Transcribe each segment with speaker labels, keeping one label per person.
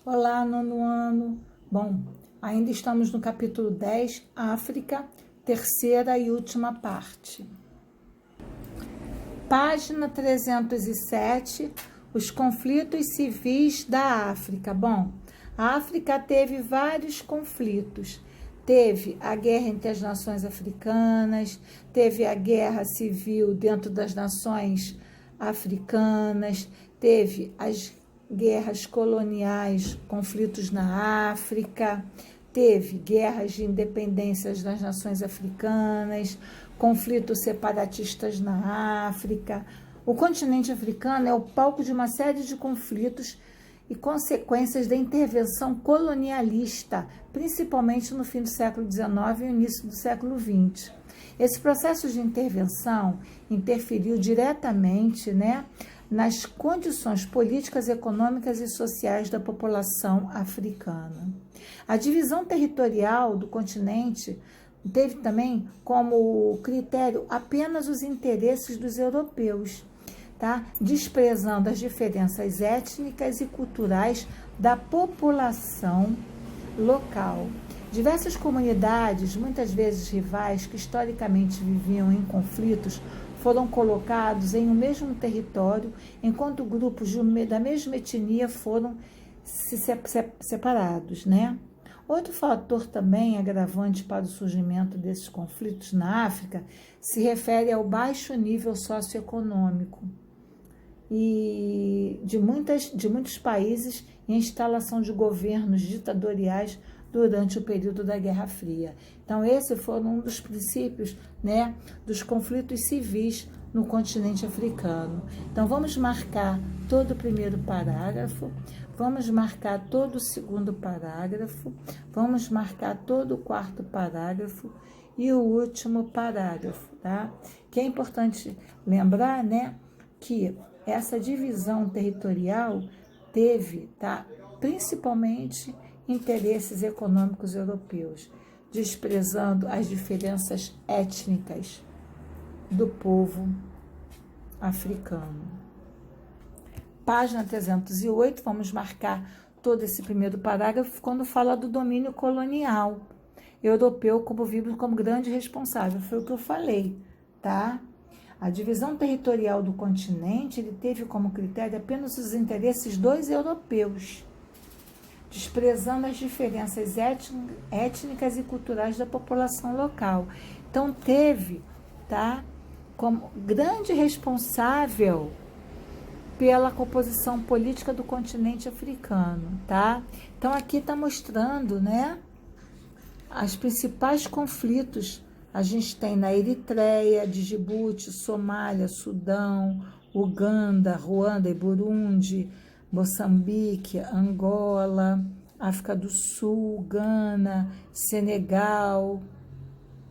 Speaker 1: Olá, nono ano. Bom, ainda estamos no capítulo 10, África, terceira e última parte. Página 307, os conflitos civis da África. Bom, a África teve vários conflitos. Teve a guerra entre as nações africanas, teve a guerra civil dentro das nações africanas, teve as guerras coloniais, conflitos na África, teve guerras de independências das nações africanas, conflitos separatistas na África. O continente africano é o palco de uma série de conflitos e consequências da intervenção colonialista, principalmente no fim do século XIX e início do século XX. Esse processo de intervenção interferiu diretamente, nas condições políticas, econômicas e sociais da população africana. A divisão territorial do continente teve também como critério apenas os interesses dos europeus, desprezando as diferenças étnicas e culturais da população local. Diversas comunidades, muitas vezes rivais, que historicamente viviam em conflitos, foram colocados em um mesmo território, enquanto grupos da mesma etnia foram separados, Outro fator também agravante para o surgimento desses conflitos na África se refere ao baixo nível socioeconômico e de muitos países e a instalação de governos ditatoriais durante o período da Guerra Fria. Então, esse foi um dos princípios, dos conflitos civis no continente africano. Então, vamos marcar todo o primeiro parágrafo, vamos marcar todo o segundo parágrafo, vamos marcar todo o quarto parágrafo e o último parágrafo, Que é importante lembrar, que essa divisão territorial teve, principalmente interesses econômicos europeus, desprezando as diferenças étnicas do povo africano. Página 308, vamos marcar todo esse primeiro parágrafo quando fala do domínio colonial europeu como visto como grande responsável. Foi o que eu falei, A divisão territorial do continente ele teve como critério apenas os interesses dos europeus, desprezando as diferenças étnicas e culturais da população local. Então, teve, como grande responsável pela composição política do continente africano, Então, aqui está mostrando, as principais conflitos. A gente tem na Eritreia, Djibouti, Somália, Sudão, Uganda, Ruanda e Burundi, Moçambique, Angola, África do Sul, Gana, Senegal,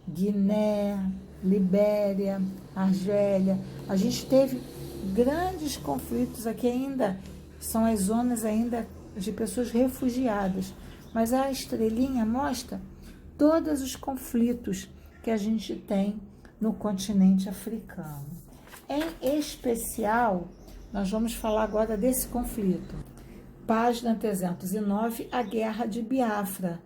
Speaker 1: Guiné, Libéria, Argélia. A gente teve grandes conflitos aqui ainda, são as zonas ainda de pessoas refugiadas, mas a estrelinha mostra todos os conflitos que a gente tem no continente africano. Em especial, nós vamos falar agora desse conflito. Página 309, a Guerra de Biafra,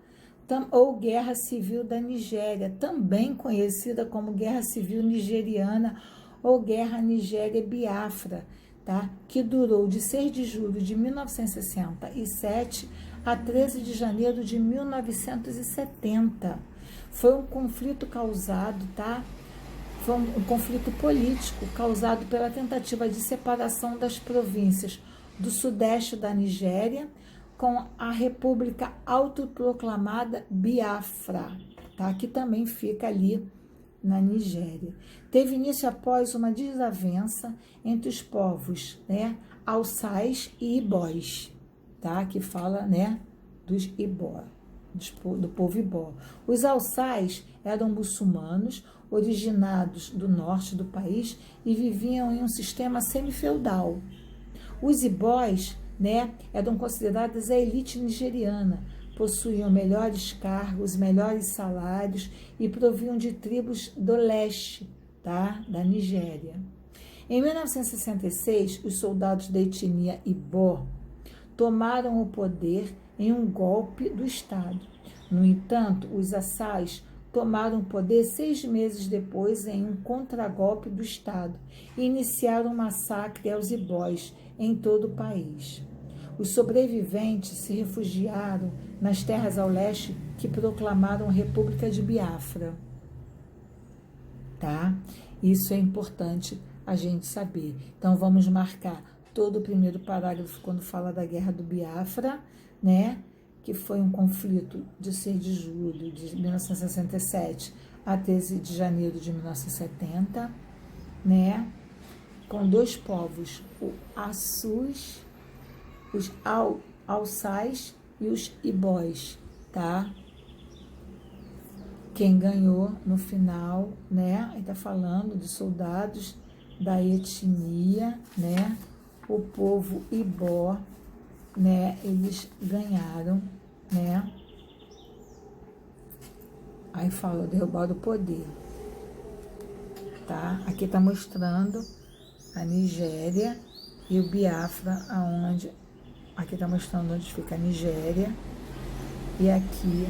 Speaker 1: ou Guerra Civil da Nigéria, também conhecida como Guerra Civil Nigeriana ou Guerra Nigéria-Biafra, que durou de 6 de julho de 1967 a 13 de janeiro de 1970. Foi um conflito causado, Foi um conflito político causado pela tentativa de separação das províncias do sudeste da Nigéria com a República autoproclamada Biafra, que também fica ali na Nigéria. Teve início após uma desavença entre os povos, Alçais e Ibós, que fala, dos Ibó, do povo Ibó. Os Alçais eram muçulmanos, originados do norte do país e viviam em um sistema semifeudal. Os Ibós, eram considerados a elite nigeriana, possuíam melhores cargos, melhores salários e provinham de tribos do leste, da Nigéria. Em 1966, os soldados da etnia Ibó tomaram o poder em um golpe do Estado. No entanto, os Assais tomaram o poder 6 meses depois em um contragolpe do Estado e iniciaram um massacre aos ibós em todo o país. Os sobreviventes se refugiaram nas terras ao leste que proclamaram a República de Biafra. Tá? Isso é importante a gente saber. Então, vamos marcar todo o primeiro parágrafo quando fala da Guerra do Biafra, né? Que foi um conflito de 6 de julho de 1967 a 13 de janeiro de 1970, né? Com 2 povos, o Assus, os Alçais e os Ibós, tá? Quem ganhou no final, né? Aí tá falando de soldados da etnia, né? O povo Ibó, né? Eles ganharam, né? Aí fala, derrubar o poder, tá? Aqui tá mostrando a Nigéria e o Biafra, aonde... Aqui tá mostrando onde fica a Nigéria e aqui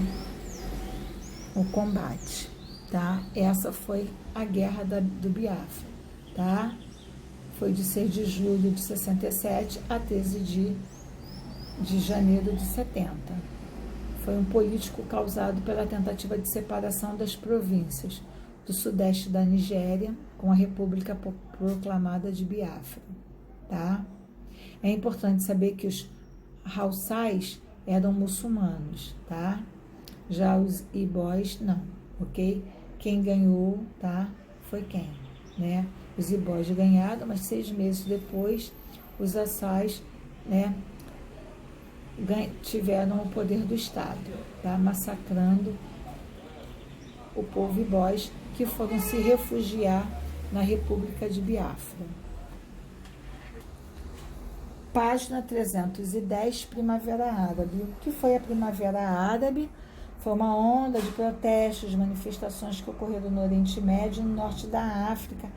Speaker 1: o combate, tá? Essa foi a Guerra do Biafra, tá? Foi de 6 de julho de 67 a 13 de janeiro de 70. Foi um político causado pela tentativa de separação das províncias do sudeste da Nigéria com a República Proclamada de Biafra, tá? É importante saber que os Haussais eram muçulmanos, tá? Já os Ibós não, ok? Quem ganhou, tá? Foi quem, né? Os Ibós ganharam, mas 6 meses depois, os Assais, né? Tiveram o poder do Estado, tá? Massacrando o povo Ibós, que foram se refugiar na República de Biafra. Página 310, Primavera Árabe. O que foi a Primavera Árabe? Foi uma onda de protestos, de manifestações que ocorreram no Oriente Médio e no norte da África,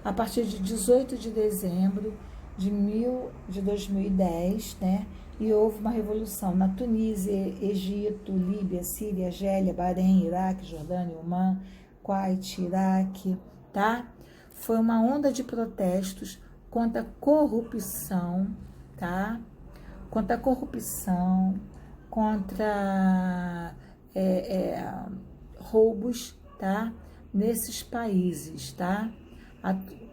Speaker 1: a partir de 18 de dezembro de 2010, né? E houve uma revolução na Tunísia, Egito, Líbia, Síria, Argélia, Bahrein, Iraque, Jordânia, Omã, Kuwait, Iraque, tá? Foi uma onda de protestos contra a corrupção, tá? Contra a corrupção, contra roubos, tá? Nesses países, tá?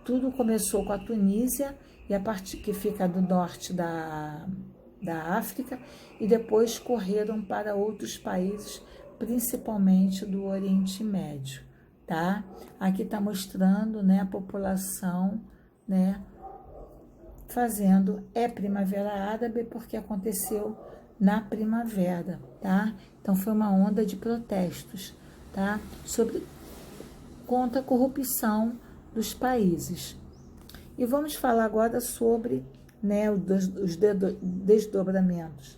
Speaker 1: Tudo começou com a Tunísia, e a parte que fica do norte da África, e depois correram para outros países, principalmente do Oriente Médio, tá? Aqui está mostrando, né, a população, né, fazendo Primavera Árabe, porque aconteceu na primavera, tá? Então, foi uma onda de protestos, tá? Contra a corrupção dos países. E vamos falar agora sobre, né, os desdobramentos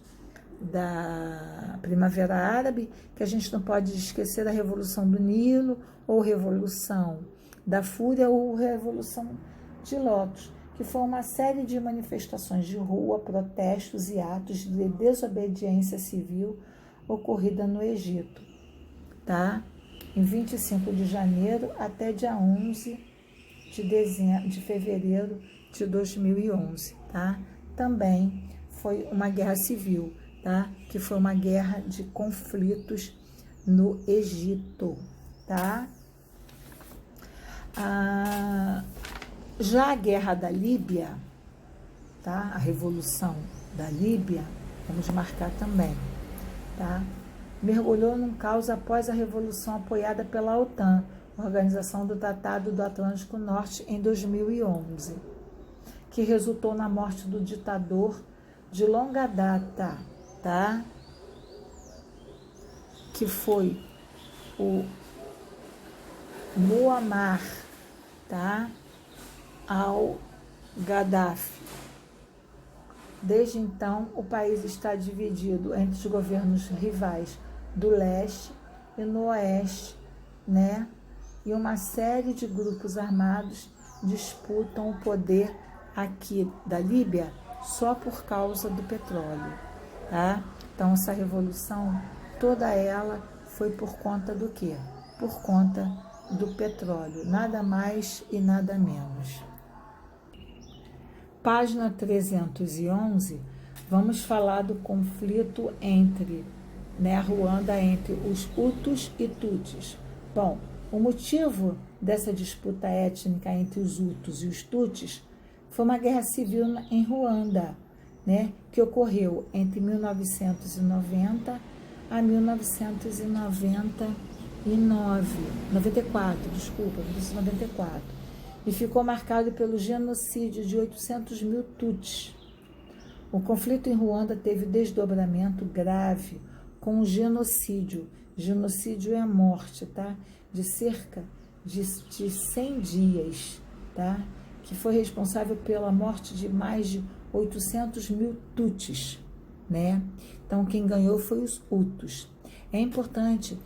Speaker 1: da Primavera Árabe, que a gente não pode esquecer da Revolução do Nilo, ou Revolução da Fúria, ou Revolução de Lotus, que foi uma série de manifestações de rua, protestos e atos de desobediência civil ocorrida no Egito, tá? Em 25 de janeiro até dia 11 de fevereiro de 2011, tá? Também foi uma guerra civil, tá? Que foi uma guerra de conflitos no Egito, tá? Já a guerra da Líbia, tá? A revolução da Líbia, vamos marcar também, tá? Mergulhou num caos após a revolução apoiada pela OTAN, Organização do Tratado do Atlântico Norte, em 2011, que resultou na morte do ditador de longa data, tá? Que foi o Muammar, tá? al-Gaddafi. Desde então, o país está dividido entre os governos rivais do leste e no oeste, né? E uma série de grupos armados disputam o poder aqui da Líbia, só por causa do petróleo, tá? Então, essa revolução, toda ela foi por conta do quê? Por conta do petróleo, nada mais e nada menos. Página 311, vamos falar do conflito entre, né, Ruanda, entre os Hutus e Tutsis. Bom, o motivo dessa disputa étnica entre os Hutus e os Tutsis foi uma guerra civil em Ruanda, né, que ocorreu entre 1990 a 1994, e ficou marcado pelo genocídio de 800 mil Tutsis. O conflito em Ruanda teve desdobramento grave com o genocídio. Genocídio é a morte, tá? De cerca de 100 dias, tá? Que foi responsável pela morte de mais de 800 mil Tutsis, né? Então, quem ganhou foi os Hutus. É importante,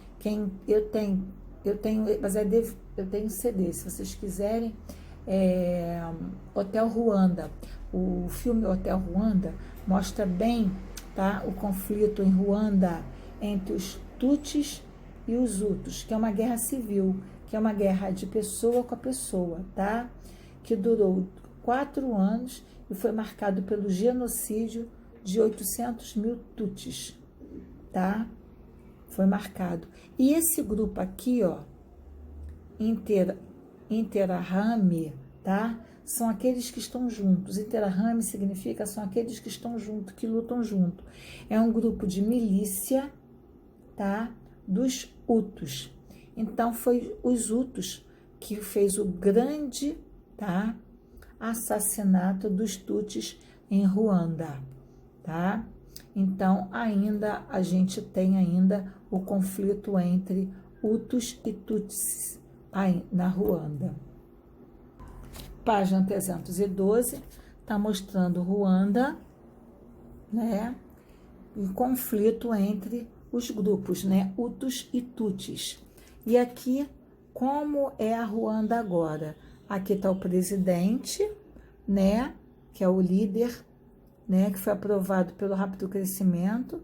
Speaker 1: eu tenho CD, se vocês quiserem, Hotel Ruanda. O filme Hotel Ruanda mostra bem, tá, o conflito em Ruanda entre os Tutsis e os Hutus, que é uma guerra civil, que é uma guerra de pessoa com a pessoa, tá? Que durou 4 anos e foi marcado pelo genocídio de 800 mil Tutsis, tá? Foi marcado. E esse grupo aqui, ó, Interahamwe, tá? São aqueles que estão juntos. Interahamwe significa são aqueles que estão juntos, que lutam junto. É um grupo de milícia, tá? Dos Hutus. Então, foi os Hutus que fez o grande, tá, assassinato dos Tutsis em Ruanda, tá? Então, ainda a gente tem ainda o conflito entre Hutus e Tutsis aí na Ruanda. Página 312 está mostrando Ruanda, né? O conflito entre os grupos, né? Hutus e Tutsis. E aqui, como é a Ruanda agora? Aqui está o presidente, né? Que é o líder, né? Que foi aprovado pelo rápido crescimento,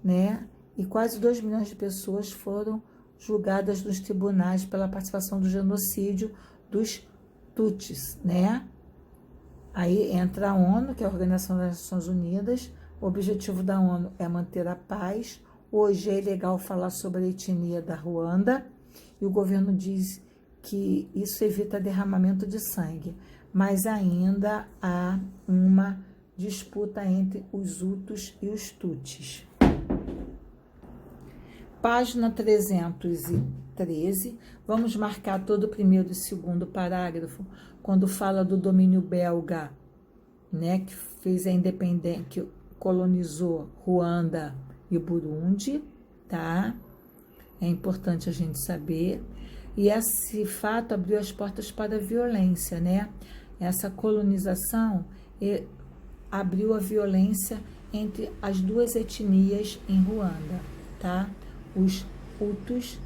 Speaker 1: né? E quase 2 milhões de pessoas foram julgadas nos tribunais pela participação do genocídio dos Tutsis, né? Aí entra a ONU, que é a Organização das Nações Unidas. O objetivo da ONU é manter a paz. Hoje é ilegal falar sobre a etnia da Ruanda, e o governo diz que isso evita derramamento de sangue, mas ainda há uma disputa entre os Hutus e os Tutsis. Página 313, vamos marcar todo o primeiro e segundo parágrafo, quando fala do domínio belga, né, que fez a independência, que colonizou Ruanda e Burundi, tá? É importante a gente saber. E esse fato abriu as portas para a violência, né? Essa colonização abriu a violência entre as duas etnias em Ruanda, tá? Os Hutus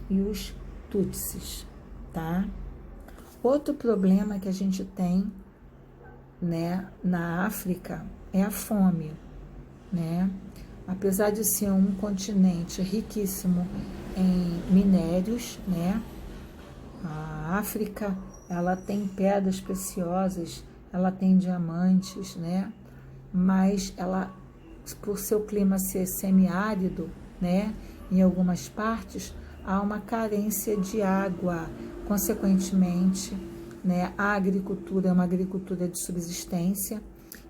Speaker 1: e os Tutsis, tá? Outro problema que a gente tem, né, na África é a fome, né? Apesar de ser um continente riquíssimo em minérios, né? A África, ela tem pedras preciosas, ela tem diamantes, né? Mas ela, por seu clima ser semiárido, né? Em algumas partes, há uma carência de água. Consequentemente, né, a agricultura é uma agricultura de subsistência.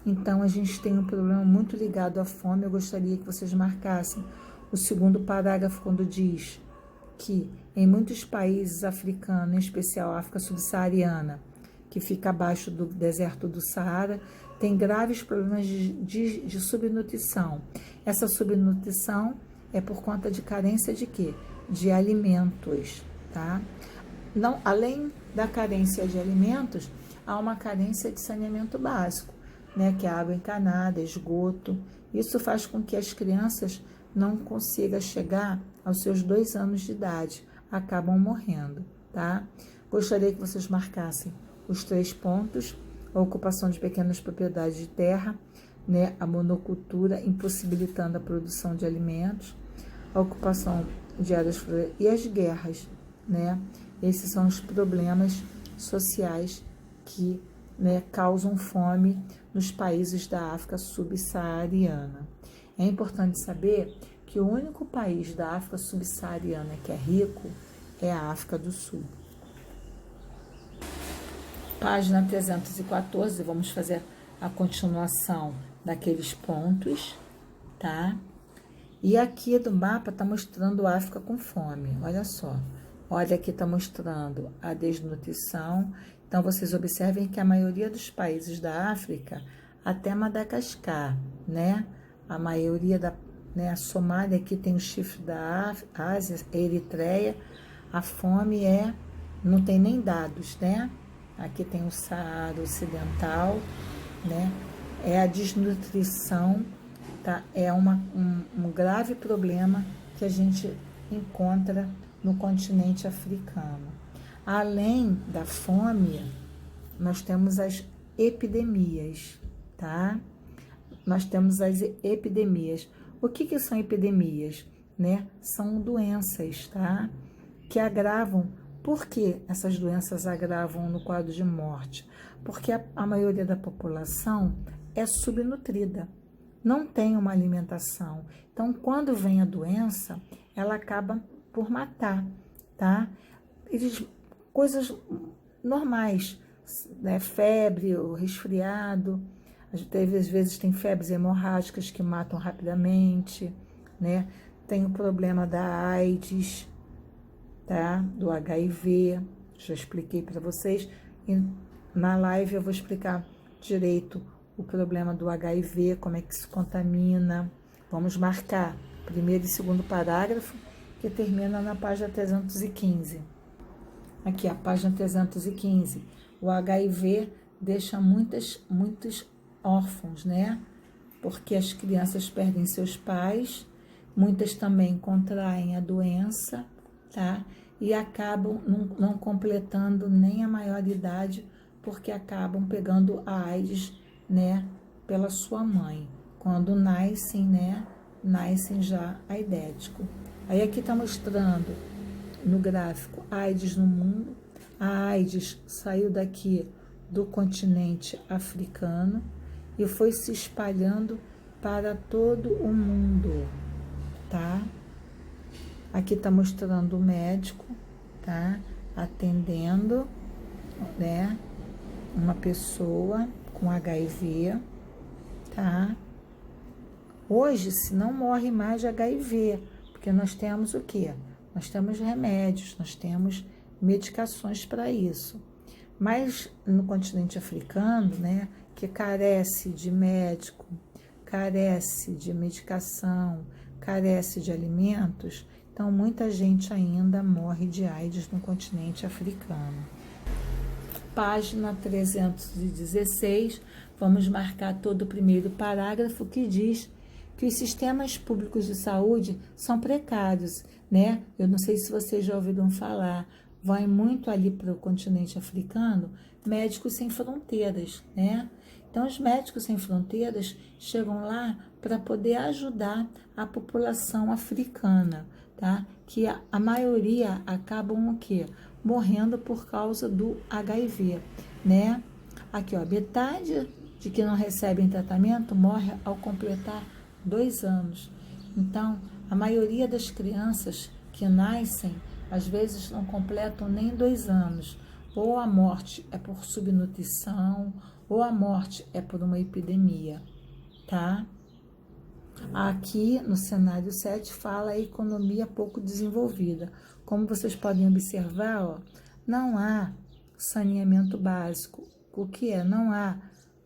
Speaker 1: Então, a gente tem um problema muito ligado à fome. Eu gostaria que vocês marcassem o segundo parágrafo, quando diz que em muitos países africanos, em especial a África subsaariana, que fica abaixo do deserto do Saara, tem graves problemas de subnutrição. Essa subnutrição é por conta de carência de quê? De alimentos, tá? Não, além da carência de alimentos, há uma carência de saneamento básico, né? Que é água encanada, esgoto. Isso faz com que as crianças não consigam chegar aos seus 2 anos de idade, acabam morrendo, tá? Gostaria que vocês marcassem os 3 pontos a ocupação de pequenas propriedades de terra, né, a monocultura impossibilitando a produção de alimentos, a ocupação de áreas florestais e as guerras, né? Esses são os problemas sociais que, né, causam fome nos países da África subsaariana. É importante saber que o único país da África subsaariana que é rico é a África do Sul. Página 314, vamos fazer a continuação daqueles pontos, tá? E aqui do mapa está mostrando a África com fome, olha só. Olha, aqui está mostrando a desnutrição. Então, vocês observem que a maioria dos países da África, até Madagascar, né? A maioria né, a Somália, aqui tem o chifre da Ásia, a Eritreia, a fome não tem nem dados, né? Aqui tem o Saara Ocidental, né? É a desnutrição, tá? É um grave problema que a gente encontra no continente africano. Além da fome, nós temos as epidemias, tá? Nós temos as epidemias. O que são epidemias, né? São doenças, tá? Que agravam. Por que essas doenças agravam no quadro de morte? Porque a maioria da população é subnutrida, não tem uma alimentação. Então, quando vem a doença, ela acaba por matar, tá? Coisas normais, né? Febre, o resfriado, às vezes tem febres hemorrágicas que matam rapidamente, né? Tem o problema da AIDS, tá? Do HIV, já expliquei para vocês. E na live eu vou explicar direito o problema do HIV, como é que se contamina. Vamos marcar primeiro e segundo parágrafo, que termina na página 315. Aqui, a página 315. O HIV deixa muitos órfãos, né? Porque as crianças perdem seus pais, muitas também contraem a doença, tá? E acabam não completando nem a maioridade, porque acabam pegando a AIDS, né? Pela sua mãe. Quando nascem, né? Nascem já aidético. Aí aqui está mostrando no gráfico AIDS no mundo. A AIDS saiu daqui do continente africano e foi se espalhando para todo o mundo, tá? Aqui está mostrando o médico, tá? Atendendo, né? Uma pessoa com HIV, tá? Hoje, se não morre mais de HIV, porque nós temos o quê? Nós temos remédios, nós temos medicações para isso. Mas no continente africano, né, que carece de médico, carece de medicação, carece de alimentos, então muita gente ainda morre de AIDS no continente africano. Página 316, vamos marcar todo o primeiro parágrafo que diz que os sistemas públicos de saúde são precários, né? Eu não sei se vocês já ouviram falar, vai muito ali para o continente africano, Médicos Sem Fronteiras, né? Então, os Médicos Sem Fronteiras chegam lá para poder ajudar a população africana, tá? Que a maioria acabam o quê? Morrendo por causa do HIV, né? Aqui, ó, metade de que não recebem tratamento morre ao completar 2 anos. Então, a maioria das crianças que nascem, às vezes não completam nem 2 anos. Ou a morte é por subnutrição, ou a morte é por uma epidemia, tá? Aqui no cenário 7 fala a economia pouco desenvolvida. Como vocês podem observar, ó, não há saneamento básico. O que é? Não há,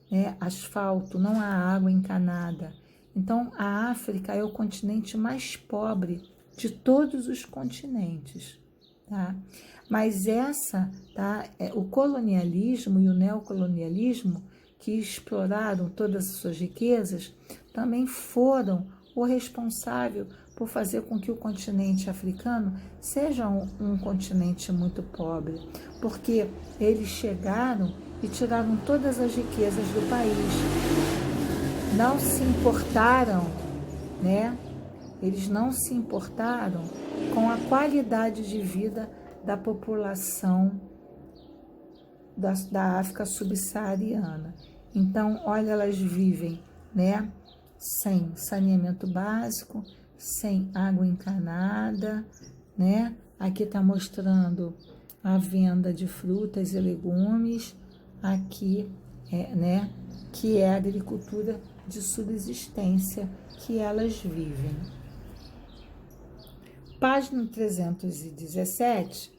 Speaker 1: né, asfalto, não há água encanada. Então, a África é o continente mais pobre de todos os continentes, tá? Mas o colonialismo e o neocolonialismo, que exploraram todas as suas riquezas, também foram o responsável por fazer com que o continente africano seja um continente muito pobre, porque eles chegaram e tiraram todas as riquezas do país. Não se importaram, né? Eles não se importaram com a qualidade de vida da população da África subsaariana. Então, olha, elas vivem, né, sem saneamento básico, sem água encanada, né? Aqui está mostrando a venda de frutas e legumes, aqui né, que é a agricultura de subsistência que elas vivem. Página 317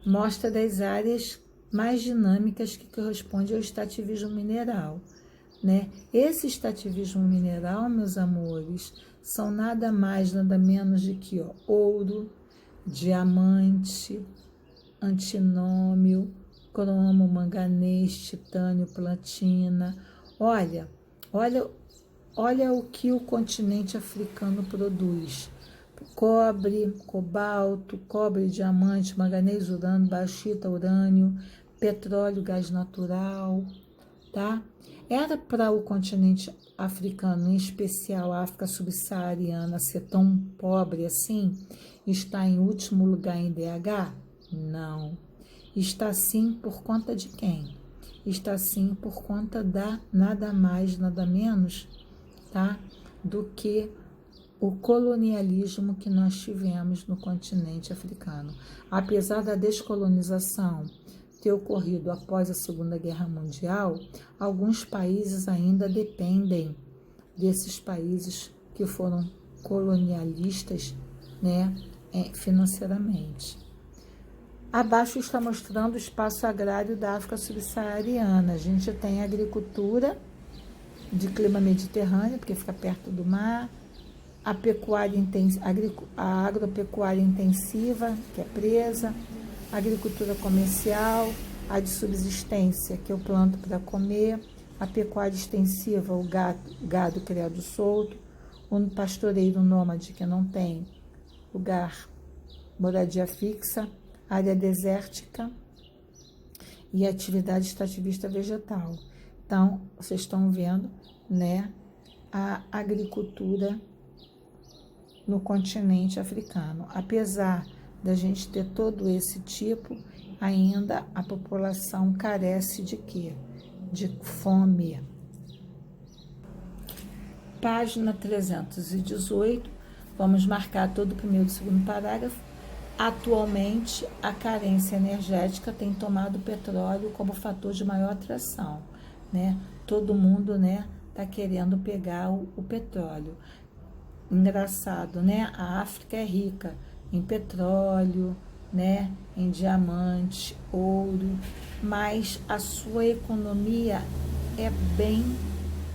Speaker 1: mostra das áreas mais dinâmicas que correspondem ao extrativismo mineral, né? Esse extrativismo mineral, meus amores, são nada mais, nada menos de que ouro, diamante, antinômio, cromo, manganês, titânio, platina. Olha o que o continente africano produz. Cobre, cobalto, cobre, diamante, manganês, urânio, bauxita, urânio, petróleo, gás natural, tá? Era para o continente africano, em especial a África subsaariana, ser tão pobre assim? Está em último lugar em DH? Não. Está sim por conta de quem? Está sim por conta da nada mais, nada menos, tá? Do que o colonialismo que nós tivemos no continente africano. Apesar da descolonização ter ocorrido após a Segunda Guerra Mundial, alguns países ainda dependem desses países que foram colonialistas, né, financeiramente. Abaixo está mostrando o espaço agrário da África subsaariana. A gente tem agricultura de clima mediterrâneo, porque fica perto do mar, a agropecuária intensiva, que é presa, a agricultura comercial, a de subsistência, que eu planto para comer, a pecuária extensiva, o gado criado solto, o pastoreiro nômade, que não tem lugar, moradia fixa, área desértica e atividade extrativista vegetal. Então, vocês estão vendo, né, a agricultura no continente africano. Apesar da gente ter todo esse tipo, ainda a população carece de quê? De fome. Página 318, vamos marcar todo o primeiro e segundo parágrafo. Atualmente, a carência energética tem tomado o petróleo como fator de maior atração, né? Todo mundo, né, tá querendo pegar o petróleo. Engraçado, né? A África é rica em petróleo, né, em diamante, ouro, mas a sua economia é bem,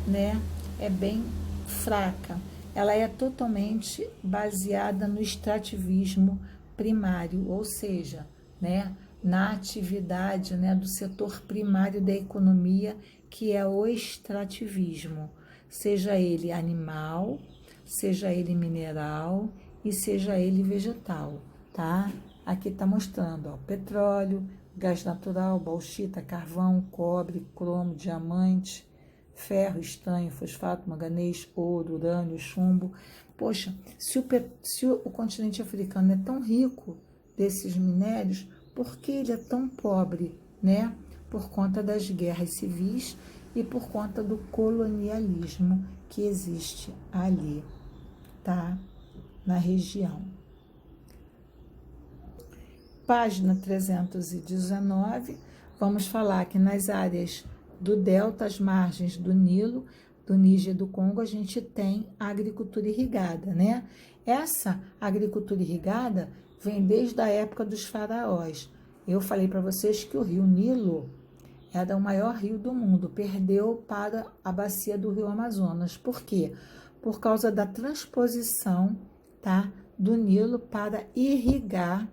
Speaker 1: né, é bem fraca. Ela é totalmente baseada no extrativismo primário, ou seja, né, na atividade, né, do setor primário da economia, que é o extrativismo, seja ele animal, seja ele mineral e seja ele vegetal, tá? Aqui está mostrando, ó, petróleo, gás natural, bauxita, carvão, cobre, cromo, diamante, ferro, estanho, fosfato, manganês, ouro, urânio, chumbo. Poxa, se o continente africano é tão rico desses minérios, por que ele é tão pobre, né? Por conta das guerras civis e por conta do colonialismo que existe ali, tá? Na região. Página 319, vamos falar que nas áreas do delta, as margens do Nilo, do Níger e do Congo, a gente tem a agricultura irrigada, né? Essa agricultura irrigada vem desde a época dos faraós. Eu falei para vocês que o rio Nilo era o maior rio do mundo, perdeu para a bacia do rio Amazonas. Por quê? Por causa da transposição, tá, do Nilo para irrigar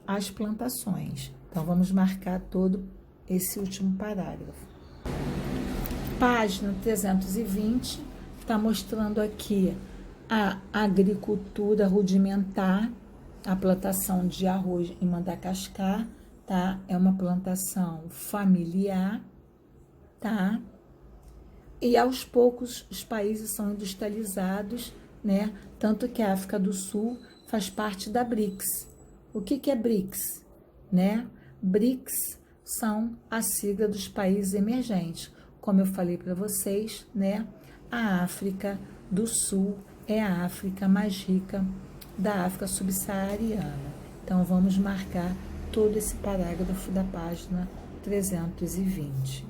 Speaker 1: as plantações. Então, vamos marcar todo esse último parágrafo. Página 320, está mostrando aqui a agricultura rudimentar, a plantação de arroz em Madagascar, tá? É uma plantação familiar, tá? E aos poucos os países são industrializados, né? Tanto que a África do Sul faz parte da BRICS. O que é BRICS? Né? BRICS são a sigla dos países emergentes. Como eu falei para vocês, né? A África do Sul é a África mais rica da África subsaariana. Então, vamos marcar todo esse parágrafo da página 320.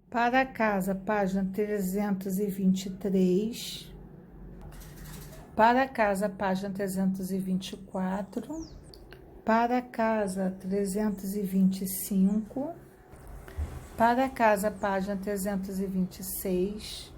Speaker 1: Para casa, página 323. Para casa, página 324. Para casa, 325. Para casa, página 326.